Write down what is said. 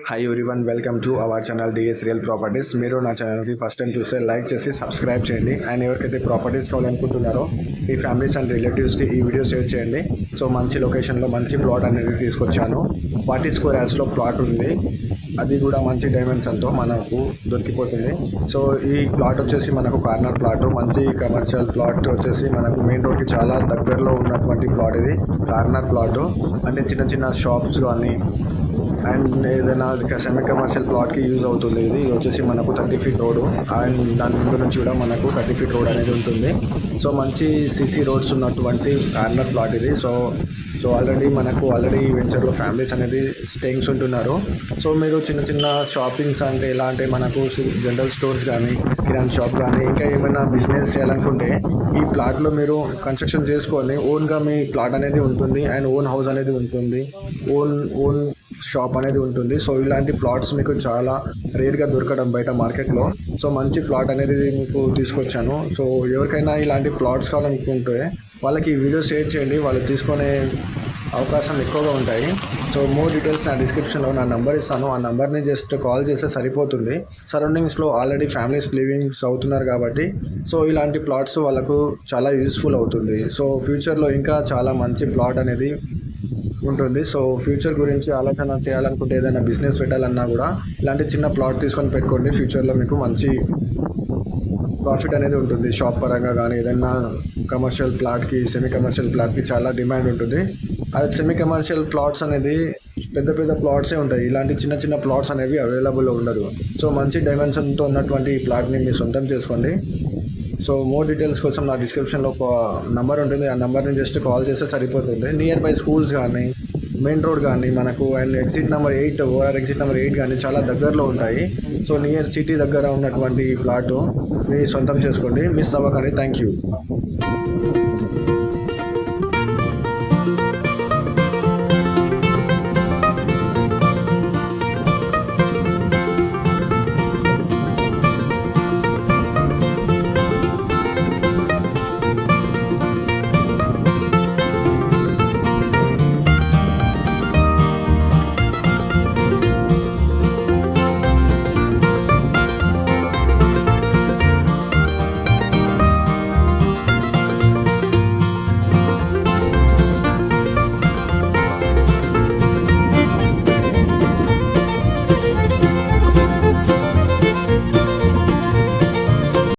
Hi everyone, welcome to our channel DS real properties. మీరు నా ఛానల్కి ఫస్ట్ టైం చూస్తే లైక్ చేసి సబ్స్క్రైబ్ చేయండి. అండ్ ఎవరికైతే ప్రాపర్టీస్ కావాలనుకుంటున్నారో మీ ఫ్యామిలీస్ అండ్ రిలేటివ్స్కి ఈ వీడియో షేర్ చేయండి. సో మంచి లొకేషన్లో మంచి ప్లాట్ అనేది తీసుకొచ్చాను. 40 స్క్వేర్ యార్డ్స్లో ప్లాట్ ఉంది. అది కూడా మంచి డైమెన్షన్తో మనకు దొరికిపోతుంది. సో ఈ ప్లాట్ వచ్చేసి మనకు కార్నర్ ప్లాట్, మంచి కమర్షియల్ ప్లాట్ వచ్చేసి మనకు మెయిన్ రోడ్కి చాలా దగ్గరలో ఉన్నటువంటి ప్లాట్. ఇది కార్నర్ ప్లాట్ అంటే చిన్న చిన్న షాప్స్ కానీ అండ్ ఏదైనా సెమీ కమర్షియల్ ప్లాట్కి యూజ్ అవుతుంది. ఇది వచ్చేసి మనకు 30 ఫీట్ రోడ్ అండ్ దాని ముందు నుంచి కూడా మనకు 30 ఫీట్ రోడ్ అనేది ఉంటుంది. సో మంచి సిసి రోడ్స్ ఉన్నటువంటి కార్నర్ ప్లాట్ ఇది. సో ఆల్రెడీ ఈ వెంచర్లో ఫ్యామిలీస్ అనేది స్టేయింగ్స్ ఉంటున్నారు. సో మీరు చిన్న చిన్న షాపింగ్స్ అంటే ఎలా అంటే మనకు జనరల్ స్టోర్స్ కానీ కిరాణా షాప్ కానీ ఇంకా ఏమైనా బిజినెస్ చేయాలనుకుంటే ఈ ప్లాట్లో మీరు కన్స్ట్రక్షన్ చేసుకొని ఓన్గా మీ ప్లాట్ అనేది ఉంటుంది అండ్ ఓన్ హౌస్ అనేది ఉంటుంది, ఓన్ షాప్ అనేది ఉంటుంది. సో ఇలాంటి ప్లాట్స్ మీకు చాలా రేర్గా దొరకడం బయట మార్కెట్లో. సో మంచి ప్లాట్ అనేది మీకు తీసుకొచ్చాను. సో ఎవరికైనా ఇలాంటి ప్లాట్స్ కావాలనుకుంటే వాళ్ళకి ఈ వీడియో షేర్ చేయండి, వాళ్ళు తీసుకునే అవకాశం ఎక్కువగా ఉంటాయి. సో మోర్ డీటెయిల్స్ నా డిస్క్రిప్షన్లో నా నెంబర్ ఇస్తాను. ఆ నెంబర్ని జస్ట్ కాల్ చేస్తే సరిపోతుంది. సరౌండింగ్స్లో ఆల్రెడీ ఫ్యామిలీస్ లివింగ్స్ అవుతున్నారు కాబట్టి సో ఇలాంటి ప్లాట్స్ వాళ్ళకు చాలా యూస్ఫుల్ అవుతుంది. సో ఫ్యూచర్లో ఇంకా చాలా మంచి ప్లాట్ అనేది ఉంటుంది. సో ఫ్యూచర్ గురించి ఆలోచన చేయాలనుకుంటే ఏదైనా బిజినెస్ పెట్టాలన్నా కూడా ఇలాంటి చిన్న ప్లాట్ తీసుకొని పెట్టుకోండి. ఫ్యూచర్లో మీకు మంచి ప్రాఫిట్ అనేది ఉంటుంది. షాప్ పరంగా కానీ ఏదైనా కమర్షియల్ ప్లాట్కి సెమీ కమర్షియల్ ప్లాట్కి చాలా డిమాండ్ ఉంటుంది. అది సెమీ కమర్షియల్ ప్లాట్స్ అనేది పెద్ద పెద్ద ప్లాట్సే ఉంటాయి. ఇలాంటి చిన్న చిన్న ప్లాట్స్ అనేవి అవైలబుల్ ఉండదు. సో మంచి డైమెన్షన్తో ఉన్నటువంటి ఈ ప్లాట్ని మీరు సొంతం చేసుకోండి. సో మోర్ డీటెయిల్స్ కోసం నా డిస్క్రిప్షన్లో ఒక నెంబర్ ఉంటుంది. ఆ నెంబర్ని జస్ట్ కాల్ చేస్తే సరిపోతుంది. నియర్ బై స్కూల్స్ కానీ మెయిన్ రోడ్ కానీ మనకు and exit number 8 OR exit number 8 కానీ చాలా దగ్గరలో ఉంటాయి. సో నియర్ సిటీ దగ్గర ఉన్నటువంటి ప్లాటు మీరు సొంతం చేసుకోండి, మిస్ అవ్వకండి. Thank you.